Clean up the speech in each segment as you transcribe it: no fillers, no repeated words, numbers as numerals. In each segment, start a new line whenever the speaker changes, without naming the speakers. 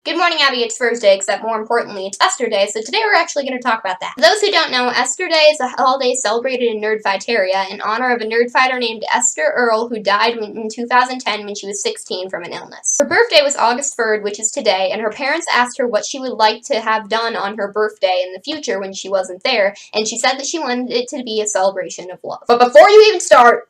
Good morning, Abby. It's Thursday, except more importantly, it's Esther Day, so today we're actually going to talk about that. For those who don't know, Esther Day is a holiday celebrated in Nerdfighteria in honor of a nerdfighter named Esther Earl who died in 2010 when she was 16 from an illness. Her birthday was August 3rd, which is today, and her parents asked her what she would like to have done on her birthday in the future when she wasn't there, and she said that she wanted it to be a celebration of love. But before you even start,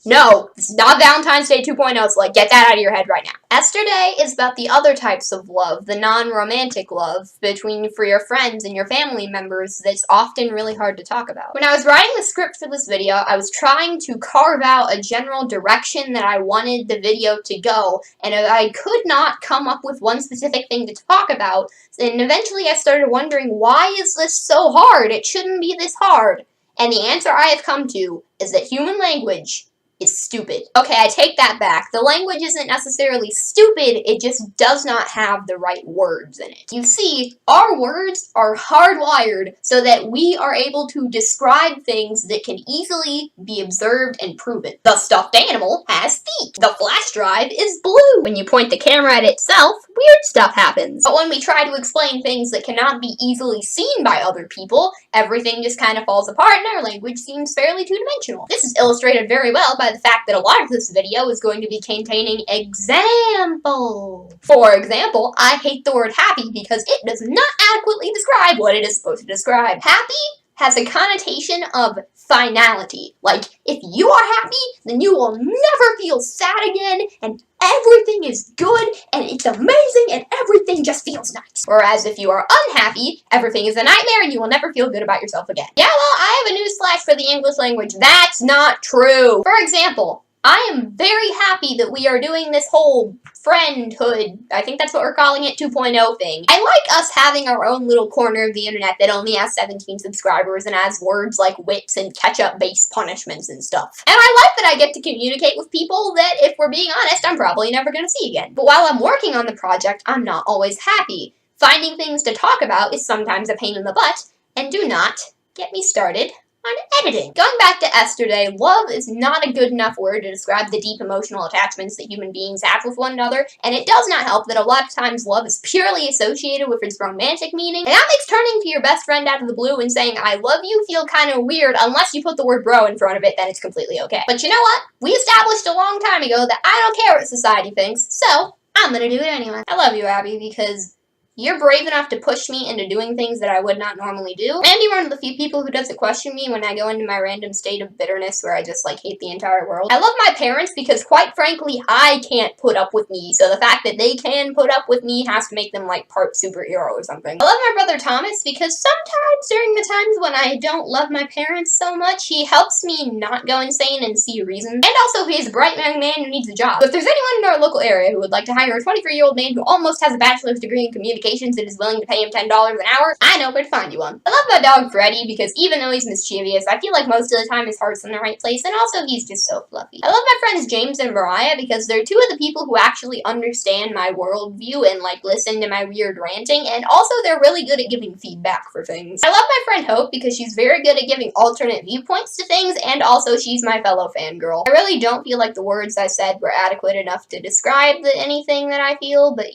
no, it's not Valentine's Day 2.0, so get that out of your head right now. Esther Day is about the other types of love, the non-romantic love for your friends and your family members that's often really hard to talk about. When I was writing the script for this video, I was trying to carve out a general direction that I wanted the video to go, and I could not come up with one specific thing to talk about, and eventually I started wondering, why is this so hard? It shouldn't be this hard. And the answer I have come to is that human language is stupid. Okay, I take that back. The language isn't necessarily stupid, it just does not have the right words in it. You see, our words are hardwired so that we are able to describe things that can easily be observed and proven. The stuffed animal has feet. The flash drive is blue. When you point the camera at itself, weird stuff happens. But when we try to explain things that cannot be easily seen by other people, everything just kind of falls apart and our language seems fairly two-dimensional. This is illustrated very well by the fact that a lot of this video is going to be containing examples. For example, I hate the word happy because it does not adequately describe what it is supposed to describe. Happy has a connotation of finality. Like, if you are happy, then you will never feel sad again, and everything is good, and it's amazing, and everything just feels nice. Whereas if you are unhappy, everything is a nightmare, and you will never feel good about yourself again. Yeah, well, I have a newsflash for the English language. That's not true. For example, I am very happy that we are doing this whole friendhood, I think that's what we're calling it, 2.0 thing. I like us having our own little corner of the internet that only has 17 subscribers and has words like wits and ketchup-based punishments and stuff. And I like that I get to communicate with people that, if we're being honest, I'm probably never going to see again. But while I'm working on the project, I'm not always happy. Finding things to talk about is sometimes a pain in the butt, and do not get me started on editing. Going back to Esther Day, love is not a good enough word to describe the deep emotional attachments that human beings have with one another, and it does not help that a lot of times love is purely associated with its romantic meaning, and that makes turning to your best friend out of the blue and saying I love you feel kind of weird unless you put the word bro in front of it, then it's completely okay. But you know what? We established a long time ago that I don't care what society thinks, so I'm gonna do it anyway. I love you, Abby, because you're brave enough to push me into doing things that I would not normally do. And you're one of the few people who doesn't question me when I go into my random state of bitterness where I just hate the entire world. I love my parents because, quite frankly, I can't put up with me. So the fact that they can put up with me has to make them part superhero or something. I love my brother Thomas because sometimes during the times when I don't love my parents so much, he helps me not go insane and see reason. And also he's a bright young man who needs a job. So if there's anyone in our local area who would like to hire a 23-year-old man who almost has a bachelor's degree in communication that is willing to pay him $10 an hour, I know where to find you one. I love my dog Freddy because even though he's mischievous, I feel like most of the time his heart's in the right place, and also he's just so fluffy. I love my friends James and Mariah because they're two of the people who actually understand my worldview and listen to my weird ranting, and also they're really good at giving feedback for things. I love my friend Hope because she's very good at giving alternate viewpoints to things, and also she's my fellow fangirl. I really don't feel like the words I said were adequate enough to describe anything that I feel, but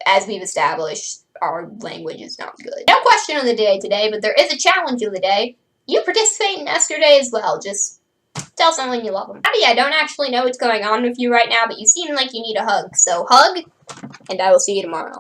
as we've established, our language is not good. No question of the day today, but there is a challenge of the day. You participate in Esther Day as well. Just tell someone you love them. Abby, I don't actually know what's going on with you right now, but you seem like you need a hug. So hug, and I will see you tomorrow.